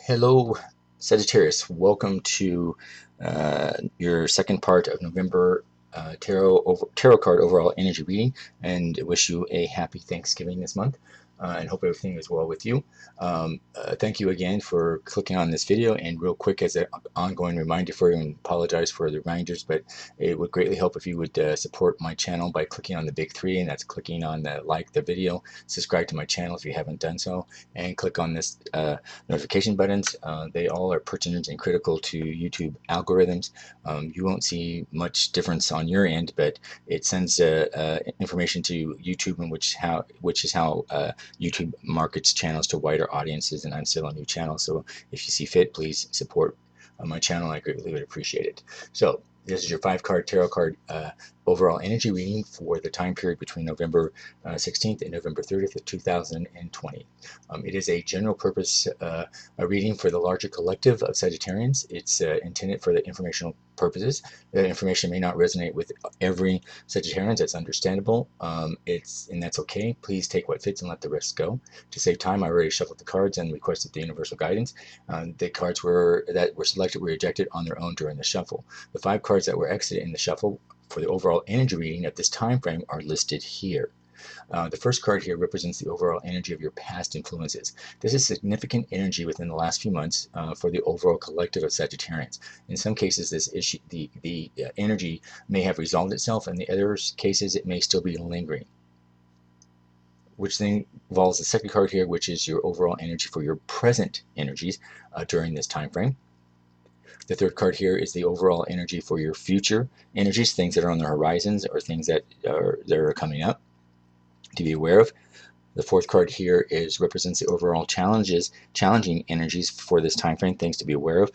Hello, Sagittarius. Welcome to your second part of November tarot card overall energy reading, and wish you a happy Thanksgiving this month, and hope everything is well with you. Thank you again for clicking on this video, and real quick as an ongoing reminder for you, and apologize for the reminders, but it would greatly help if you would support my channel by clicking on the big three, and that's clicking on the video, subscribe to my channel if you haven't done so, and click on this notification buttons. They all are pertinent and critical to YouTube algorithms. You won't see much difference on your end, but it sends information to YouTube, and which is how YouTube markets channels to wider audiences, and I'm still a new channel, so if you see fit, please support my channel. I greatly would appreciate it. So this is your 5-card tarot card overall energy reading for the time period between November 16th and November 30th of 2020. It is a general purpose a reading for the larger collective of Sagittarians. It's intended for the informational purposes. The information may not resonate with every Sagittarian. That's understandable. And that's okay. Please take what fits and let the rest go. To save time, I already shuffled the cards and requested the universal guidance. The cards that were selected were ejected on their own during the shuffle. The 5 cards that were exited in the shuffle for the overall energy reading at this time frame are listed here. The first card here represents the overall energy of your past influences. This is significant energy within the last few months for the overall collective of Sagittarians. In some cases, this issue, the energy may have resolved itself. In the other cases, it may still be lingering. Which then involves the second card here, which is your overall energy for your present energies during this time frame. The third card here is the overall energy for your future energies, things that are on the horizons or things that are coming up to be aware of. The fourth card here represents the overall challenging energies for this time frame, things to be aware of.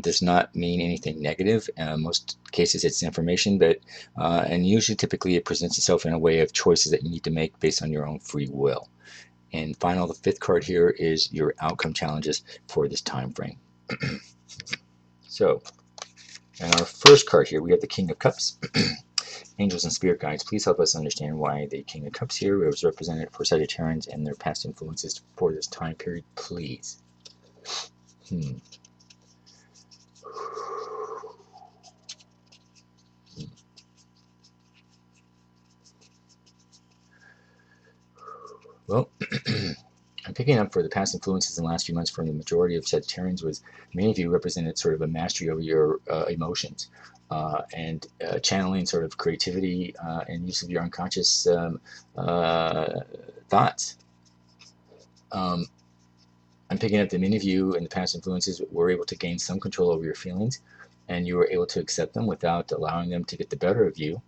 Does not mean anything negative. Most cases it's information, but and usually typically it presents itself in a way of choices that you need to make based on your own free will. And final, the fifth card here is your outcome challenges for this time frame. So, in our first card here, we have the King of Cups. Angels and spirit guides, please help us understand why the King of Cups here was represented for Sagittarians and their past influences for this time period, please. Well, I'm picking up for the past influences in the last few months from the majority of Sagittarians was many of you represented sort of a mastery over your emotions and channeling sort of creativity and use of your unconscious thoughts. I'm picking up that many of you in the past influences were able to gain some control over your feelings, and you were able to accept them without allowing them to get the better of you.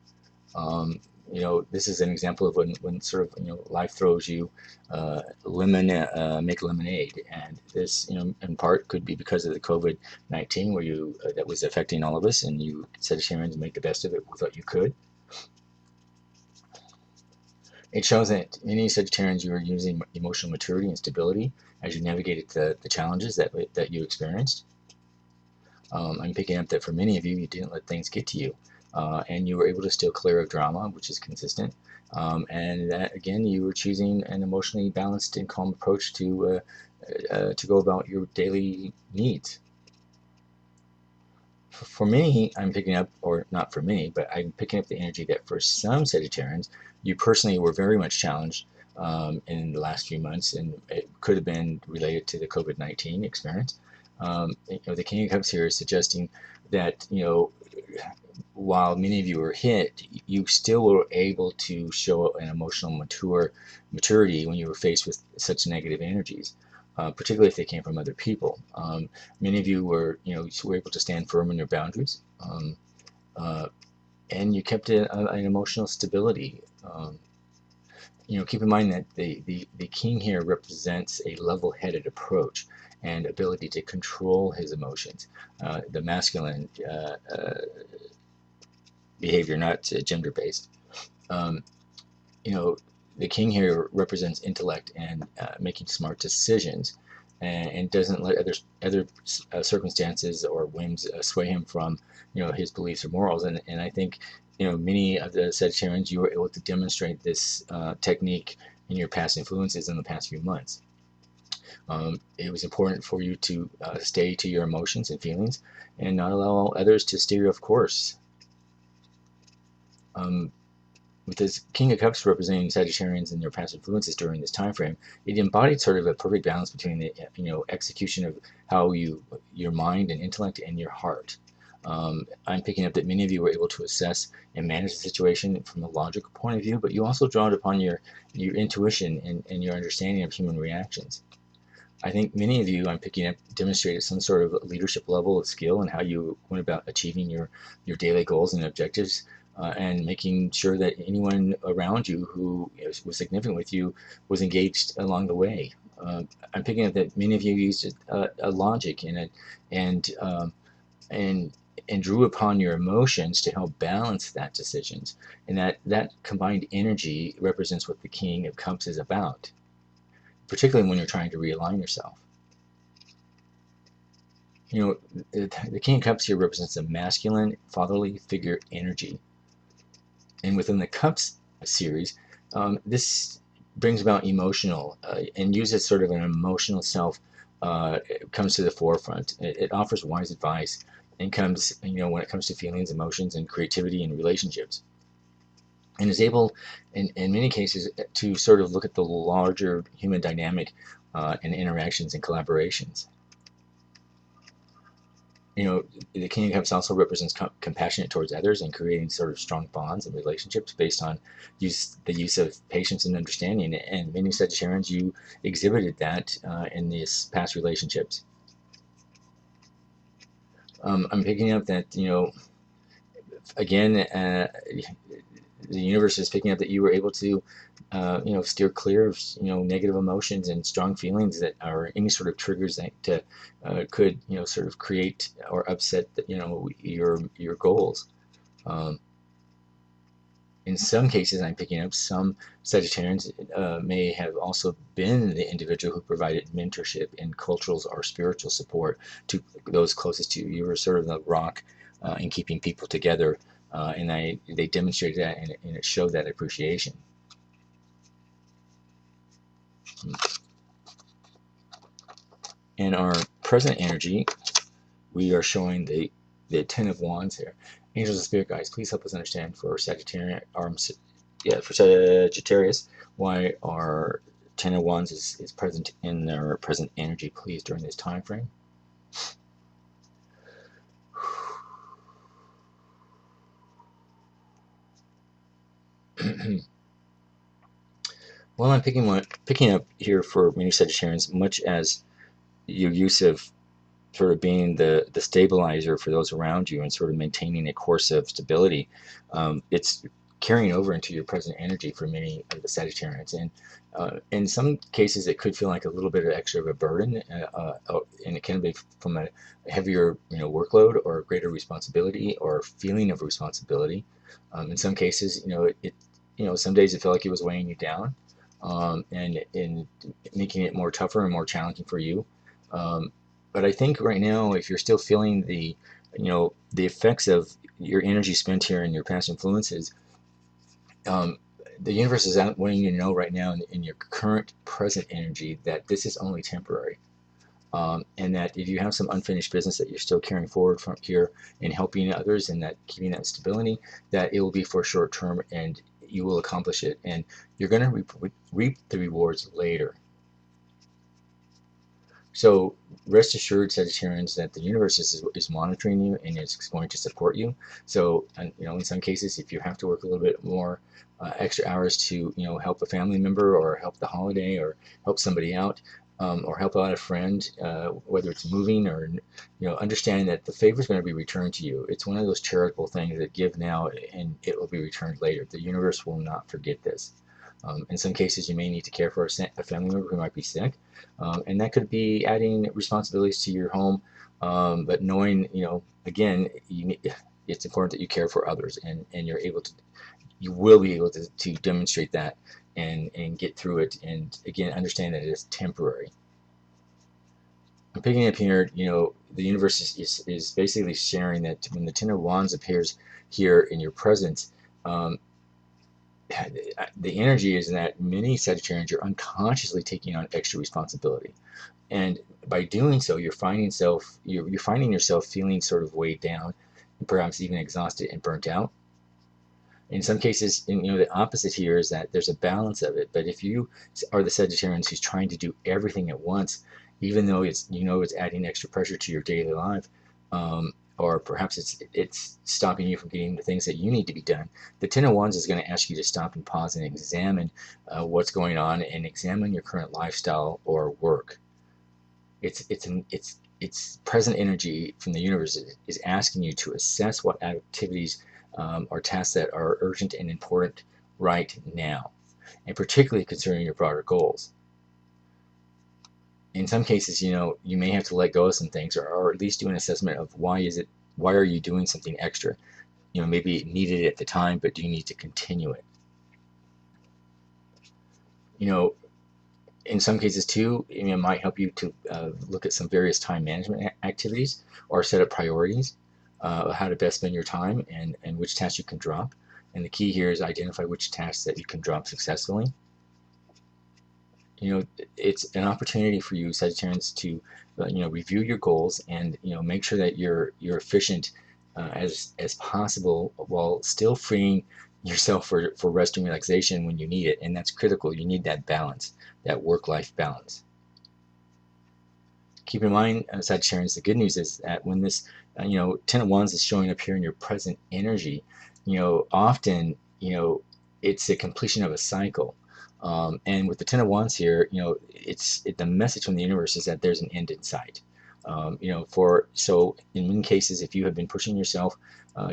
You know, this is an example of when sort of, you know, life throws you make lemonade, and this, you know, in part could be because of the COVID-19 where you that was affecting all of us, and you Sagittarians make the best of it with what you could. It shows that many Sagittarians, you are using emotional maturity and stability as you navigated the challenges that you experienced. I'm picking up that for many of you, you didn't let things get to you. And you were able to steer clear of drama, which is consistent. And that, again, you were choosing an emotionally balanced and calm approach to go about your daily needs. For me, I'm picking up, or not for me, but I'm picking up the energy that for some Sagittarians, you personally were very much challenged in the last few months, and it could have been related to the COVID-19 experience. You know, the King of Cups here is suggesting that, you know, while many of you were hit, you still were able to show an emotional maturity when you were faced with such negative energies, particularly if they came from other people. Many of you were, you know, were able to stand firm in your boundaries, and you kept an emotional stability. You know, keep in mind that the king here represents a level-headed approach and ability to control his emotions. The masculine behavior, not gender-based. You know, the king here represents intellect and making smart decisions, and doesn't let other circumstances or whims sway him from, you know, his beliefs or morals. And I think, you know, many of the Sagittarians, you were able to demonstrate this technique in your past influences in the past few months. It was important for you to stay to your emotions and feelings and not allow others to steer you off course. With this King of Cups representing Sagittarians and their past influences during this time frame, it embodied sort of a perfect balance between the execution of how your mind and intellect and your heart. I'm picking up that many of you were able to assess and manage the situation from a logical point of view, but you also drawed upon your intuition and your understanding of human reactions. I think many of you, I'm picking up, demonstrated some sort of leadership level of skill in how you went about achieving your daily goals and objectives, and making sure that anyone around you who was significant with you was engaged along the way. I'm picking up that many of you used a logic and and drew upon your emotions to help balance that decisions, and that combined energy represents what the King of Cups is about, particularly when you're trying to realign yourself. The King of Cups here represents a masculine, fatherly figure energy. And within the Cups series, this brings about emotional and uses sort of an emotional self comes to the forefront. It offers wise advice and comes, when it comes to feelings, emotions, and creativity and relationships. And is able, in many cases, to sort of look at the larger human dynamic and interactions and collaborations. The King of Cups also represents compassionate towards others and creating sort of strong bonds and relationships based on the use of patience and understanding. And many Sagittarians, you exhibited that in these past relationships. I'm picking up that, again, the universe is picking up that you were able to, steer clear of, negative emotions and strong feelings that are any sort of triggers that could, sort of create or upset, your goals. In some cases, I'm picking up some Sagittarians may have also been the individual who provided mentorship and cultural or spiritual support to those closest to you. You were sort of the rock in keeping people together, and they demonstrated that, and it showed that appreciation. In our present energy, we are showing the Ten of Wands here. Angels and Spirit Guides, please help us understand for Sagittarius, why our Ten of Wands is present in their present energy, please, during this time frame. Well, I'm picking up here for many Sagittarians, much as your use of sort of being the stabilizer for those around you and sort of maintaining a course of stability. It's carrying over into your present energy for many of the Sagittarians, and in some cases it could feel like a little bit of extra of a burden, and it can be from a heavier workload or greater responsibility or feeling of responsibility. In some cases, some days it felt like it was weighing you down, and making it more tougher and more challenging for you. But I think right now, if you're still feeling the effects of your energy spent here and your past influences, the universe is wanting you to know right now in your current present energy that this is only temporary. And that if you have some unfinished business that you're still carrying forward from here and helping others and that keeping that stability, that it will be for short term and you will accomplish it, and you're going to reap the rewards later. So rest assured, Sagittarians, that the universe is monitoring you and is going to support you. So, in some cases, if you have to work a little bit more extra hours to, help a family member or help the holiday or help somebody out, or help out a friend, whether it's moving or, understanding that the favor is going to be returned to you. It's one of those charitable things that give now and it will be returned later. The universe will not forget this. In some cases, you may need to care for a family member who might be sick, and that could be adding responsibilities to your home. But knowing, again, it's important that you care for others, and you will be able to demonstrate that and get through it. And again, understand that it is temporary. I'm picking up here, the universe is basically sharing that when the Ten of Wands appears here in your presence, the energy is that many Sagittarians are unconsciously taking on extra responsibility, and by doing so, you're finding yourself feeling sort of weighed down, and perhaps even exhausted and burnt out. In some cases, the opposite here is that there's a balance of it. But if you are the Sagittarians who's trying to do everything at once, even though it's adding extra pressure to your daily life, or perhaps it's stopping you from getting the things that you need to be done, the Ten of Wands is going to ask you to stop and pause and examine what's going on, and examine your current lifestyle or work. It's present energy from the universe is asking you to assess what activities or tasks that are urgent and important right now, and particularly concerning your broader goals. In some cases, you may have to let go of some things, or at least do an assessment of why are you doing something extra? Maybe it needed it at the time, but do you need to continue it? In some cases too, it might help you to look at some various time management activities, or set up priorities, how to best spend your time, and which tasks you can drop. And the key here is identify which tasks that you can drop successfully. It's an opportunity for you Sagittarians to review your goals, and make sure that you're efficient as possible, while still freeing yourself for rest and relaxation when you need it. And that's critical. You need that balance, that work-life balance. Keep in mind, Sagittarians, the good news is that when this Ten of Wands is showing up here in your present energy, often it's the completion of a cycle. And with the Ten of Wands here, the message from the universe is that there's an end in sight. So in many cases, if you have been pushing yourself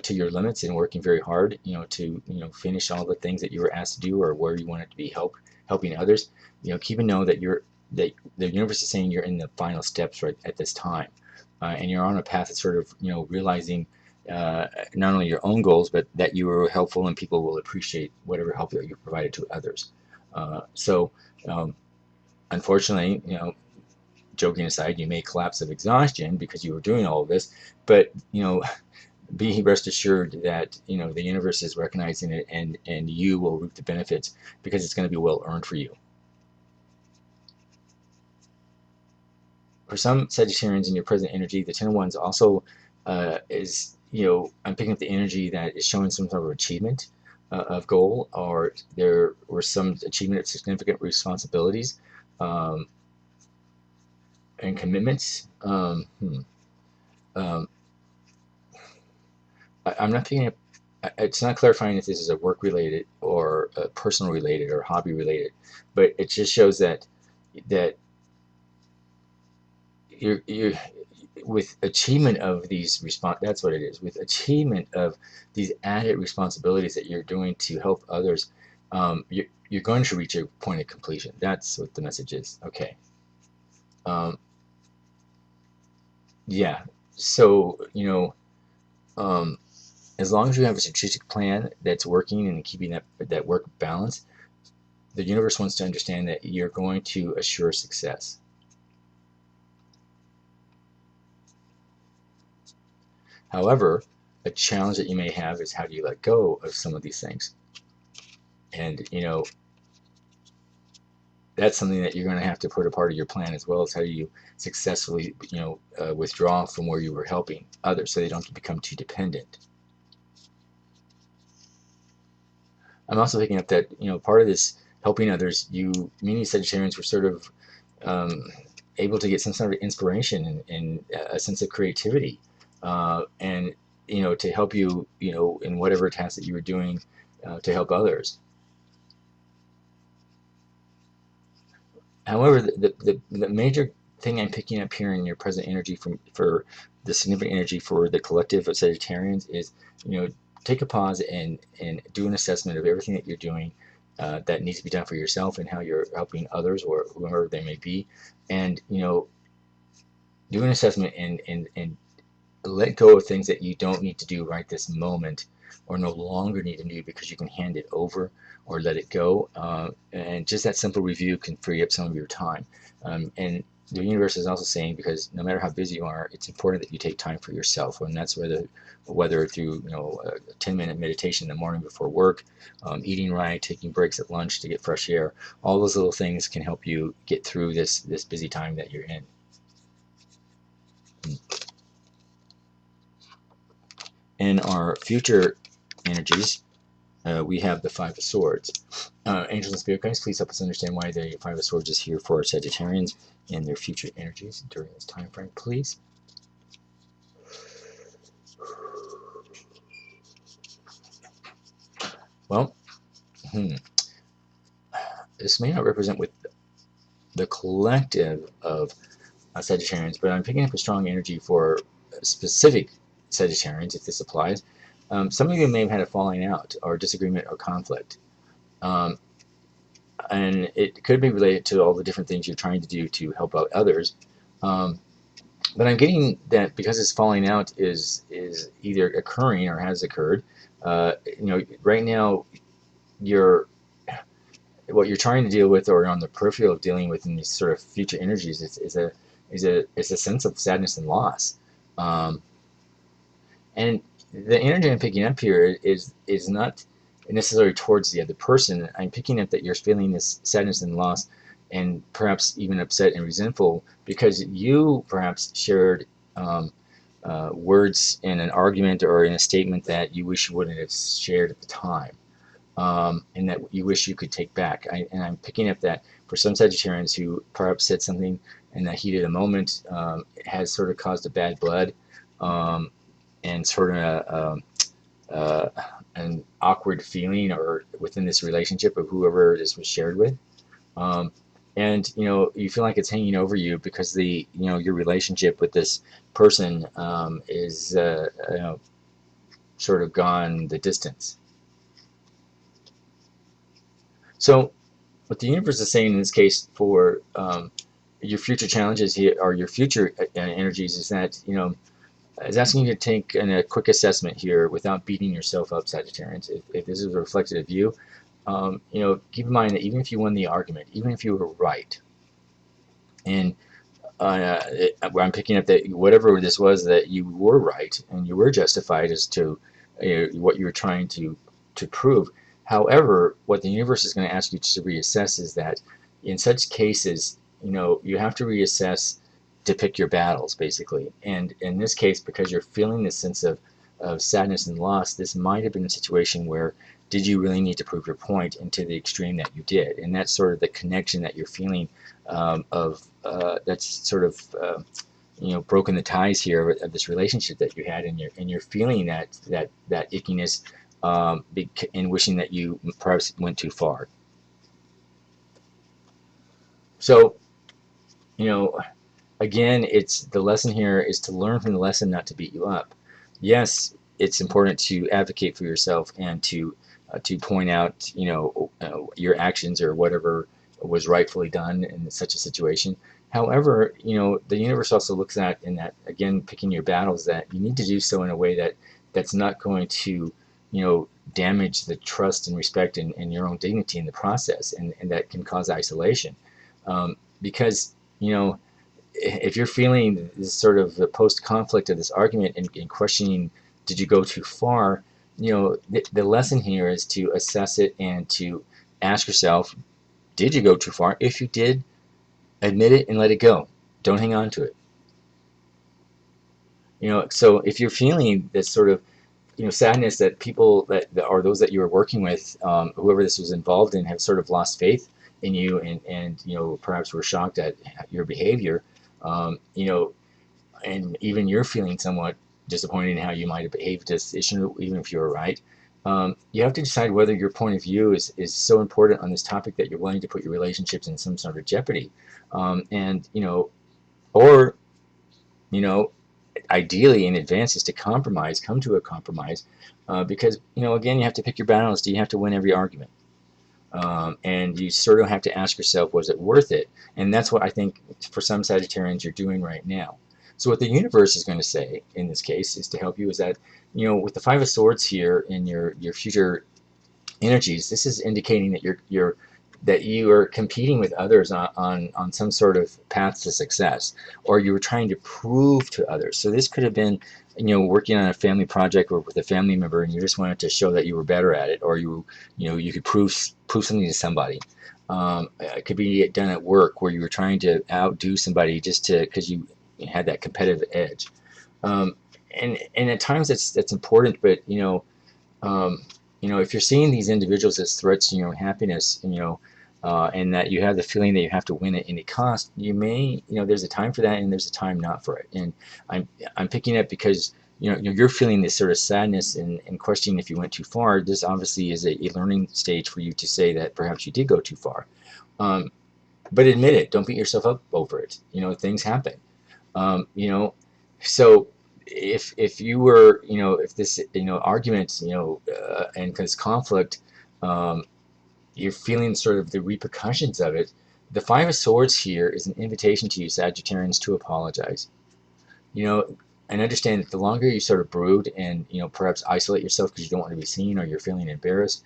to your limits and working very hard, to finish all the things that you were asked to do, or where you wanted to be helping others, keep in know that the universe is saying you're in the final steps right at this time, and you're on a path of sort of realizing not only your own goals, but that you were helpful, and people will appreciate whatever help that you provided to others. Unfortunately, joking aside, you may collapse of exhaustion because you were doing all of this, but be rest assured that the universe is recognizing it, and you will reap the benefits, because it's going to be well earned for you. For some Sagittarians in your present energy, the Ten of Wands also is, I'm picking up the energy that is showing some sort of achievement of goal, or there were some achievement of significant responsibilities and commitments. I'm not picking up. It's not clarifying if this is a work related, or a personal related, or hobby related, but it just shows that you're with achievement of these that's what it is. With achievement of these added responsibilities that you're doing to help others, you're going to reach a point of completion. That's what the message is. Okay. Yeah. So as long as you have a strategic plan that's working and keeping that work balance, the universe wants to understand that you're going to assure success. However, a challenge that you may have is, how do you let go of some of these things? And that's something that you're going to have to put a part of your plan, as well as how do you successfully withdraw from where you were helping others, so they don't become too dependent. I'm also picking up that part of this helping others, many Sagittarians were sort of able to get some sort of inspiration and a sense of creativity, and to help you in whatever task that you were doing to help others. However, the major thing I'm picking up here in your present energy for the significant energy for the collective of Sagittarians is, take a pause and do an assessment of everything that you're doing that needs to be done for yourself, and how you're helping others, or whoever they may be, and do an assessment and let go of things that you don't need to do right this moment, or no longer need to do, because you can hand it over or let it go. And just that simple review can free up some of your time. And the universe is also saying, because no matter how busy you are, it's important that you take time for yourself, and that's whether through a 10-minute meditation in the morning before work, eating right, taking breaks at lunch to get fresh air. All those little things can help you get through this busy time that you're in. In our future energies, we have the Five of Swords. Angels and Spirit Guides, please help us understand why the Five of Swords is here for our Sagittarians and their future energies during this time frame, please. Well, this may not represent with the collective of Sagittarians, but I'm picking up a strong energy for specific Sagittarians, if this applies. Some of you may have had a falling out or disagreement or conflict. And it could be related to all the different things you're trying to do to help out others. But I'm getting that because this falling out is either occurring or has occurred. Right now, what you're trying to deal with, or on the peripheral of dealing with in these sort of future energies, is a sense of sadness and loss. And the energy I'm picking up here is not necessarily towards the other person. I'm picking up that you're feeling this sadness and loss, and perhaps even upset and resentful because you perhaps shared words in an argument or in a statement that you wish you wouldn't have shared at the time, and that you wish you could take back. And I'm picking up that for some Sagittarians who perhaps said something in that heat of the moment, it has sort of caused a bad blood, and sort of an awkward feeling or within this relationship of whoever this was shared with. And you feel like it's hanging over you because your relationship with this person is sort of gone the distance. So what the universe is saying in this case for your future challenges here, or your future energies, is that is asking you to take a quick assessment here without beating yourself up, Sagittarians. If this is reflected of you, keep in mind that even if you won the argument, even if you were right, and I'm picking up that whatever this was, that you were right and you were justified as to what you were trying to prove. However, what the universe is going to ask you to reassess is that in such cases, you have to reassess to pick your battles, basically. And in this case, because you're feeling this sense of sadness and loss, this might have been a situation where did you really need to prove your point, and to the extreme that you did. And that's sort of the connection that you're feeling that's sort of broken the ties here of this relationship that you had, and you're feeling that ickiness, and wishing that you perhaps went too far. So, again, it's the lesson here is to learn from the lesson, not to beat you up. Yes, it's important to advocate for yourself and to point out, your actions or whatever was rightfully done in such a situation. However, the universe also looks at, in that, again, picking your battles, that you need to do so in a way that's not going to, damage the trust and respect and your own dignity in the process, and that can cause isolation. Because, if you're feeling this sort of the post-conflict of this argument and questioning, did you go too far? The lesson here is to assess it and to ask yourself, did you go too far? If you did, admit it and let it go. Don't hang on to it. So if you're feeling this sort of sadness that people that are those that you were working with, whoever this was involved in, have sort of lost faith in you, and perhaps were shocked at your behavior, and even you're feeling somewhat disappointed in how you might have behaved this issue, even if you were right. You have to decide whether your point of view is so important on this topic that you're willing to put your relationships in some sort of jeopardy, or ideally in advance is to come to a compromise, because again, you have to pick your battles. Do you have to win every argument? And you sort of have to ask yourself, was it worth it? And that's what I think for some Sagittarians you're doing right now. So what the universe is going to say in this case is to help you is that, with the Five of Swords here in your future energies, this is indicating that you're that you are competing with others on some sort of path to success, or you were trying to prove to others. So this could have been, working on a family project or with a family member, and you just wanted to show that you were better at it, or you could prove something to somebody. It could be done at work where you were trying to outdo somebody just because you had that competitive edge. Um, and at times that's important, but if you're seeing these individuals as threats to your own happiness, and that you have the feeling that you have to win at any cost, there's a time for that and there's a time not for it. And I'm picking up because you're feeling this sort of sadness and questioning if you went too far. This obviously is a learning stage for you to say that perhaps you did go too far. But admit it. Don't beat yourself up over it. Things happen. Um, you know, so if you were, if this, argument, and this conflict, um, you're feeling sort of the repercussions of it. The Five of Swords here is an invitation to you, Sagittarians, to apologize. You know, and understand that the longer you sort of brood and perhaps isolate yourself because you don't want to be seen, or you're feeling embarrassed,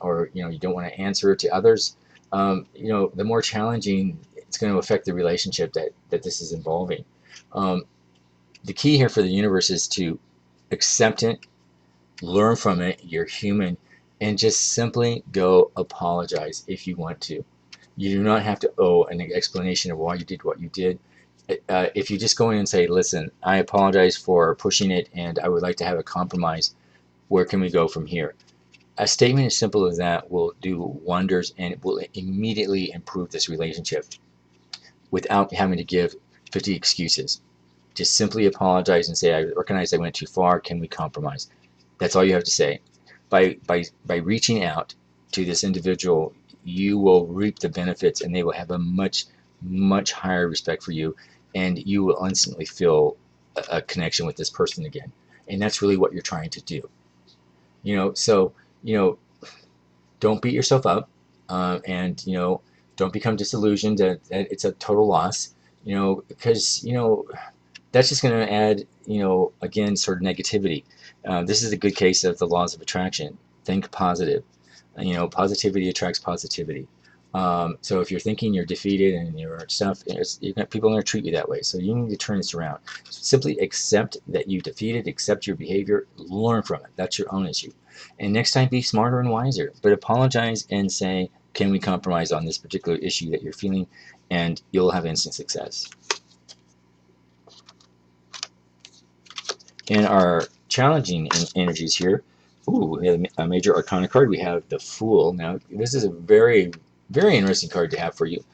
or you don't want to answer to others, the more challenging it's going to affect the relationship that this is involving. Um, the key here for the universe is to accept it, learn from it. You're human, and just simply go apologize if you want to. You do not have to owe an explanation of why you did what you did. If you just go in and say, listen, I apologize for pushing it and I would like to have a compromise. Where can we go from here? A statement as simple as that will do wonders, and it will immediately improve this relationship without having to give 50 excuses. Just simply apologize and say, I recognize I went too far. Can we compromise? That's all you have to say. By reaching out to this individual, you will reap the benefits, and they will have a much higher respect for you, and you will instantly feel a connection with this person again. And that's really what you're trying to do. So don't beat yourself up, and don't become disillusioned that it's a total loss. Because that's just going to add, again, sort of negativity. This is a good case of the laws of attraction. Think positive. Positivity attracts positivity. So if you're thinking you're defeated and you're stuff, people are going to treat you that way. So you need to turn this around. Simply accept that you defeated, accept your behavior, learn from it. That's your own issue. And next time, be smarter and wiser. But apologize and say, can we compromise on this particular issue that you're feeling? And you'll have instant success. In our challenging energies here, we have a major arcana card. We have the Fool. Now, this is a very, very interesting card to have for you.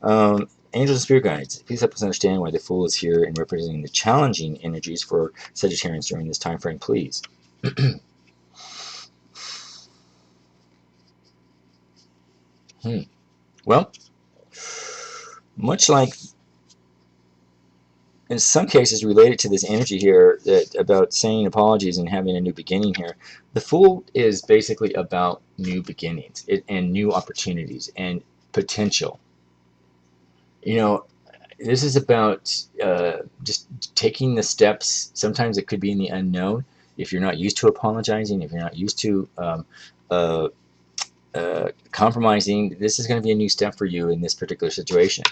Angels and Spirit Guides, please help us understand why the Fool is here and representing the challenging energies for Sagittarians during this time frame, please. Well, much like in some cases related to this energy here about saying apologies and having a new beginning here, the Fool is basically about new beginnings and new opportunities and potential. This is about just taking the steps. Sometimes it could be in the unknown. If you're not used to apologizing, if you're not used to compromising, this is going to be a new step for you in this particular situation.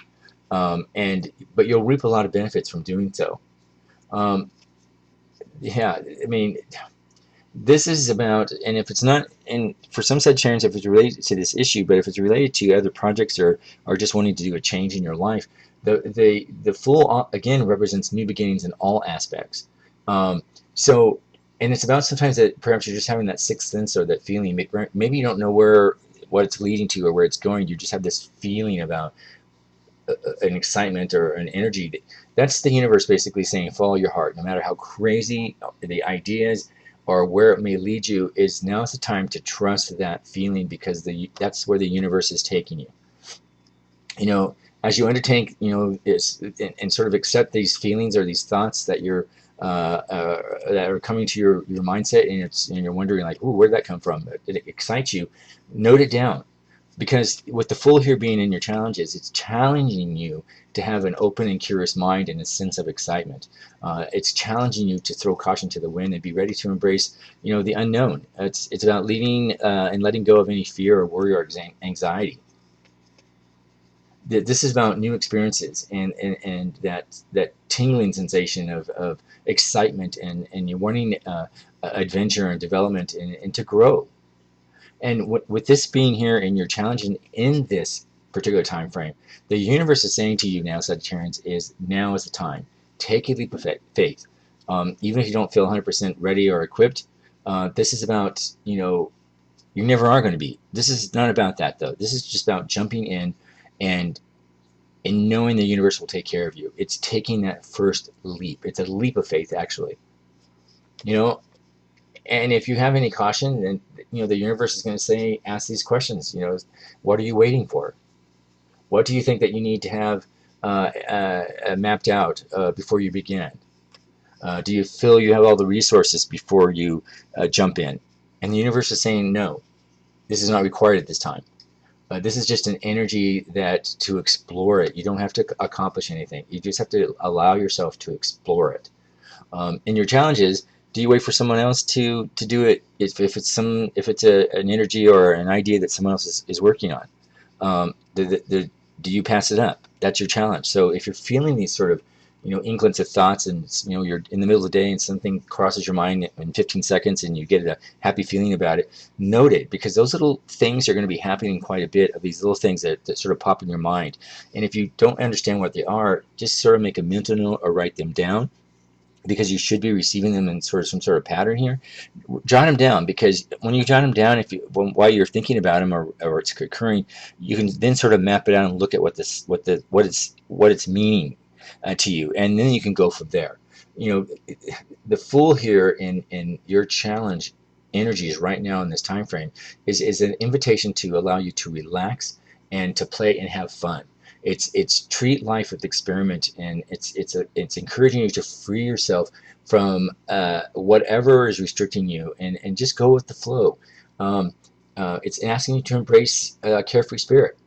But you'll reap a lot of benefits from doing so. Yeah, I mean, this is about, and if it's not, and for some Sagittarians, if it's related to this issue, but if it's related to other projects or just wanting to do a change in your life, the Fool again represents new beginnings in all aspects. So, and it's about sometimes that perhaps you're just having that sixth sense or that feeling. Maybe you don't know what it's leading to or where it's going. You just have this feeling about an excitement or an energy. That's the universe basically saying, follow your heart. No matter how crazy the ideas or where it may lead you, now's the time to trust that feeling, because that's where the universe is taking you. As you undertake, and sort of accept these feelings or these thoughts that that are coming to your mindset, and you're wondering like, ooh, where did that come from? It excites you. Note it down, because with the Fool here being in your challenges, it's challenging you to have an open and curious mind and a sense of excitement. It's challenging you to throw caution to the wind and be ready to embrace, the unknown. It's about leaving and letting go of any fear or worry or anxiety. This is about new experiences and that tingling sensation of excitement and you're wanting adventure and development and to grow. And with this being here and you're challenging in this particular time frame, the universe is saying to you now, Sagittarians, is now is the time. Take a leap of faith. Even if you don't feel 100% ready or equipped, this is about, you never are going to be. This is not about that, though. This is just about jumping in and knowing the universe will take care of you. It's taking that first leap. It's a leap of faith, actually. You know, and if you have any caution, then the universe is going to say, ask these questions. What are you waiting for? What do you think that you need to have mapped out before you begin? Do you feel you have all the resources before you jump in? And the universe is saying, no, this is not required at this time. This is just an energy that to explore it. You don't have to accomplish anything. You just have to allow yourself to explore it. And your challenge is, do you wait for someone else to do it if it's an energy or an idea that someone else is working on? Do you pass it up? That's your challenge. So if you're feeling these sort of inklings of thoughts and you're in the middle of the day and something crosses your mind in 15 seconds and you get a happy feeling about it, note it, because those little things are going to be happening quite a bit of these little things that sort of pop in your mind. And if you don't understand what they are, just sort of make a mental note or write them down, because you should be receiving them in sort of some sort of pattern here. Jot them down, because when you jot them down, while you're thinking about them or it's occurring, you can then sort of map it out and look at what it's meaning to you, and then you can go from there. The Fool here in your challenge energies right now in this time frame is an invitation to allow you to relax and to play and have fun. It's treat life with experiment, and it's encouraging you to free yourself from whatever is restricting you, and just go with the flow. It's asking you to embrace a carefree spirit.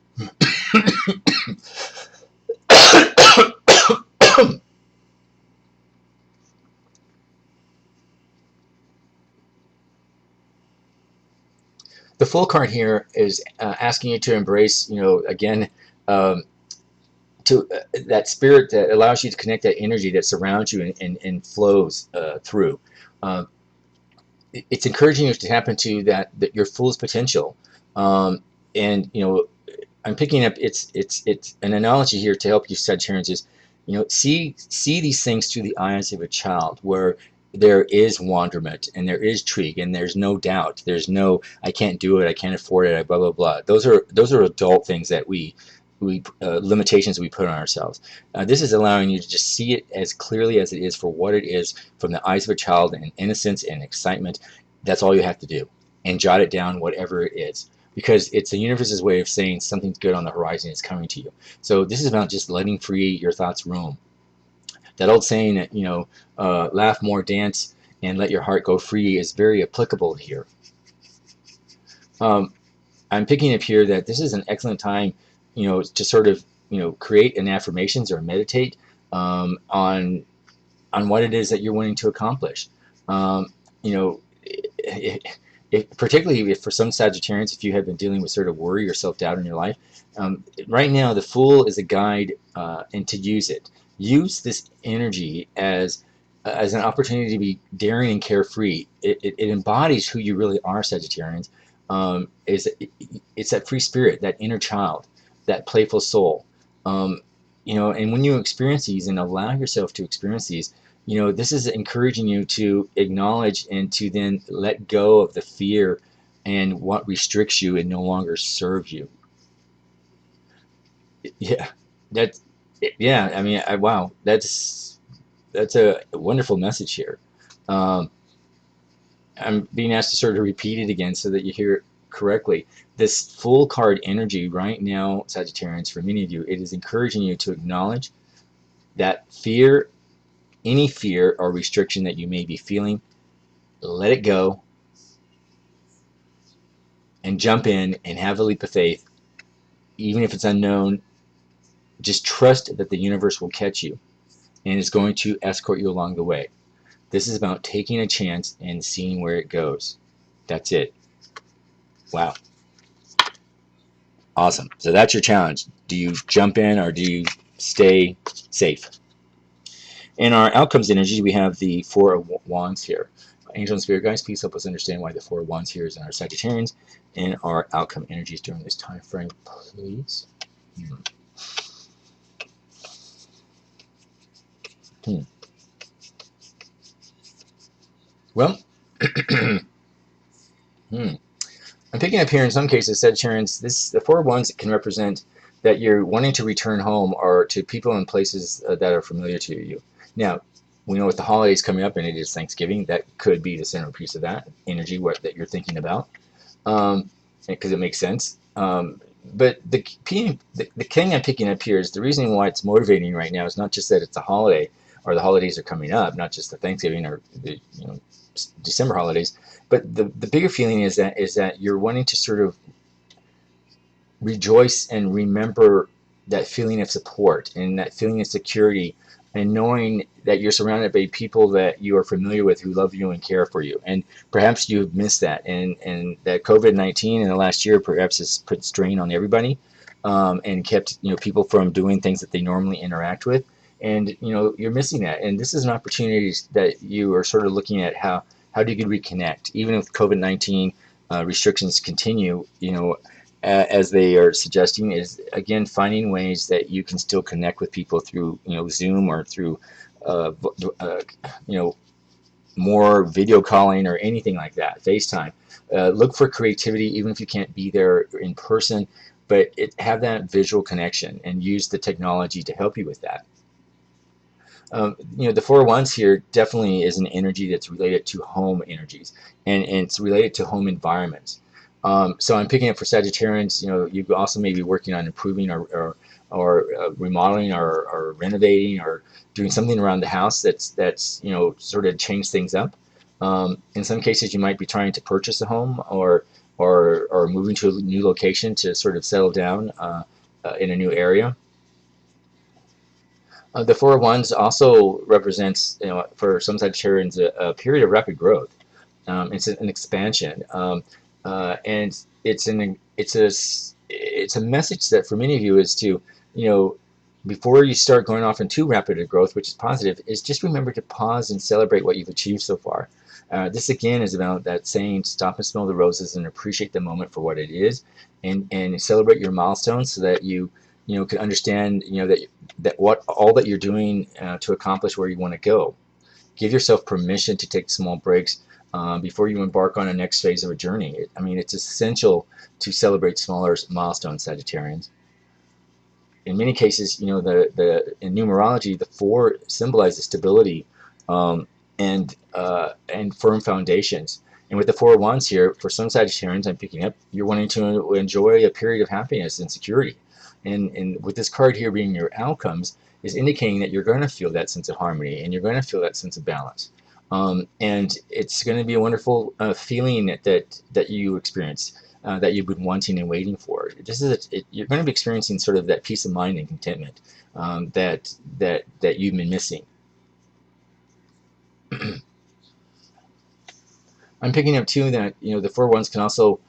The Fool card here is asking you to embrace, again, um, to that spirit that allows you to connect that energy that surrounds you and flows through. Uh, it's encouraging you to tap into that your fullest potential. And I'm picking up it's an analogy here to help you, Sagittarians, is see these things through the eyes of a child, where there is wonderment and there is intrigue and there's no doubt. There's no I can't do it, I can't afford it, blah blah blah. Those are adult things that we limitations we put on ourselves. This is allowing you to just see it as clearly as it is for what it is, from the eyes of a child, and innocence and excitement. That's all you have to do, and jot it down, whatever it is, because it's the universe's way of saying something's good on the horizon is coming to you. So this is about just letting free your thoughts roam. That old saying that laugh more, dance, and let your heart go free is very applicable here. I'm picking up here that this is an excellent time, to sort of, create an affirmations or meditate on what it is that you're wanting to accomplish. You know, particularly for some Sagittarians, if you have been dealing with sort of worry or self-doubt in your life, right now the Fool is a guide, and to use it. Use this energy as an opportunity to be daring and carefree. It embodies who you really are, Sagittarians. It's that free spirit, that inner child, that playful soul. And when you experience these and allow yourself to experience these, this is encouraging you to acknowledge and to then let go of the fear and what restricts you and no longer serves you. Yeah, that's yeah. I mean, wow, that's a wonderful message here. Um, I'm being asked to sort of repeat it again so that you hear it correctly. This Fool card energy right now, Sagittarians, for many of you, it is encouraging you to acknowledge that fear, any fear or restriction that you may be feeling, let it go and jump in and have a leap of faith. Even if it's unknown, just trust that the universe will catch you and is going to escort you along the way. This is about taking a chance and seeing where it goes. That's it. Wow. Awesome. So that's your challenge. Do you jump in or do you stay safe? In our outcomes energies, we have the Four of Wands here. Angel and Spirit Guides, please help us understand why the Four of Wands here is in our Sagittarians and our outcome energies during this time frame, please. Well, I'm picking up here in some cases, Sagittarians, the Four of Wands can represent that you're wanting to return home or to people and places that are familiar to you. Now, we know with the holidays coming up, and it is Thanksgiving, that could be the centerpiece of that energy that you're thinking about, because it makes sense. But the thing I'm picking up here is the reason why it's motivating right now is not just that it's a holiday or the holidays are coming up, not just the Thanksgiving or the December holidays, but the bigger feeling is that you're wanting to sort of rejoice and remember that feeling of support and that feeling of security and knowing that you're surrounded by people that you are familiar with who love you and care for you. And perhaps you've missed that, and that COVID-19 in the last year perhaps has put strain on everybody, and kept people from doing things that they normally interact with. And you're missing that. And this is an opportunity that you are sort of looking at how do you reconnect, even if COVID-19 restrictions continue. As they are suggesting, is again finding ways that you can still connect with people through Zoom or through more video calling or anything like that, FaceTime. Look for creativity even if you can't be there in person, but have that visual connection and use the technology to help you with that. The Four of Wands here definitely is an energy that's related to home energies, and it's related to home environments. So I'm picking up for Sagittarians, you also may be working on improving or remodeling or renovating or doing something around the house that's sort of change things up. In some cases, you might be trying to purchase a home or moving to a new location to sort of settle down in a new area. The Four of Wands also represents, for some Sagittarians, a period of rapid growth. It's an expansion. And it's a message that for many of you is to, before you start going off in too rapid a growth, which is positive, is just remember to pause and celebrate what you've achieved so far. This again is about that saying, stop and smell the roses and appreciate the moment for what it is, and celebrate your milestones so that you can understand that what all that you're doing to accomplish where you want to go. Give yourself permission to take small breaks before you embark on a next phase of a journey. It's essential to celebrate smaller milestones, Sagittarians. In many cases, in numerology, the four symbolizes stability and firm foundations. And with the Four of Wands here, for some Sagittarians, I'm picking up, you're wanting to enjoy a period of happiness and security. And with this card here being your outcomes, is indicating that you're going to feel that sense of harmony and you're going to feel that sense of balance. And it's going to be a wonderful feeling that you experience, that you've been wanting and waiting for. You're going to be experiencing sort of that peace of mind and contentment that you've been missing. I'm picking up too that the Four of Wands can also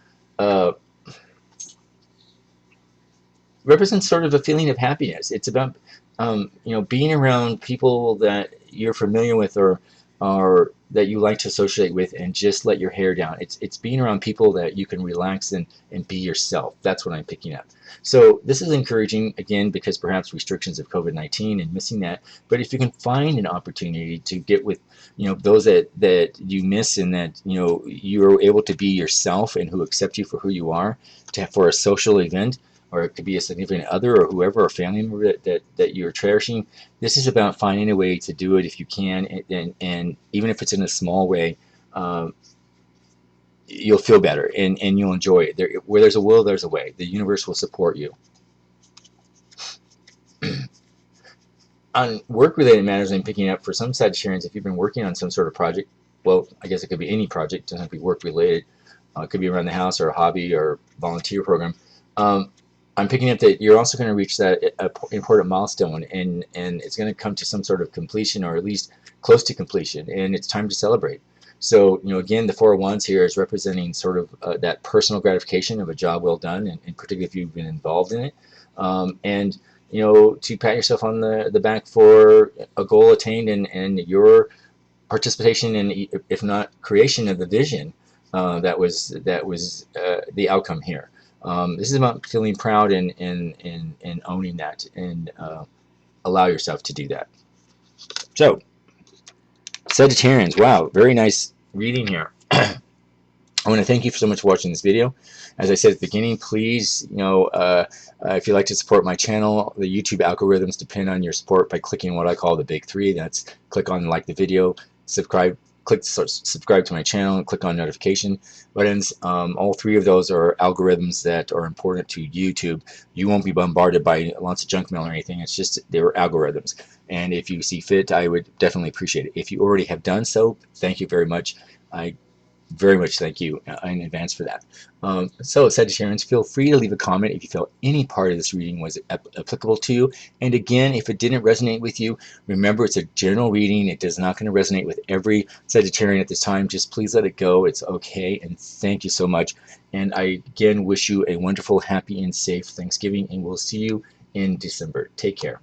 represent sort of a feeling of happiness. It's about being around people that you're familiar with or that you like to associate with, and just let your hair down. It's being around people that you can relax and be yourself. That's what I'm picking up. So this is encouraging, again, because perhaps restrictions of COVID-19 and missing that. But if you can find an opportunity to get with those that you miss, and that you're able to be yourself and who accept you for who you are, for a social event, or it could be a significant other or whoever, or family member that you're cherishing. This is about finding a way to do it if you can, and even if it's in a small way, you'll feel better and you'll enjoy it. Where there's a will, there's a way. The universe will support you. On work-related matters, I'm picking up for some Sagittarians, if you've been working on some sort of project, well, I guess it could be any project, it doesn't have to be work-related. It could be around the house or a hobby or volunteer program. I'm picking up that you're also going to reach that important milestone, and it's going to come to some sort of completion, or at least close to completion, and it's time to celebrate. So, again, the Four of Wands here is representing sort of that personal gratification of a job well done, and particularly if you've been involved in it. And, to pat yourself on the back for a goal attained, and your participation in, if not creation of the vision, that was the outcome here. This is about feeling proud and owning that, and allow yourself to do that. So, Sagittarians, wow, very nice reading here. I want to thank you so much for watching this video. As I said at the beginning, please, if you'd like to support my channel, the YouTube algorithms depend on your support by clicking what I call the big three. That's click on like the video, subscribe, click subscribe to my channel, and click on notification buttons. All three of those are algorithms that are important to YouTube. You won't be bombarded by lots of junk mail or anything. It's just they're algorithms. And if you see fit, I would definitely appreciate it. If you already have done so, thank you very much. I very much thank you in advance for that. So, Sagittarians, feel free to leave a comment if you felt any part of this reading was applicable to you. And again, if it didn't resonate with you, remember it's a general reading. It is not going to resonate with every Sagittarian at this time. Just please let it go. It's okay. And thank you so much. And I again wish you a wonderful, happy, and safe Thanksgiving. And we'll see you in December. Take care.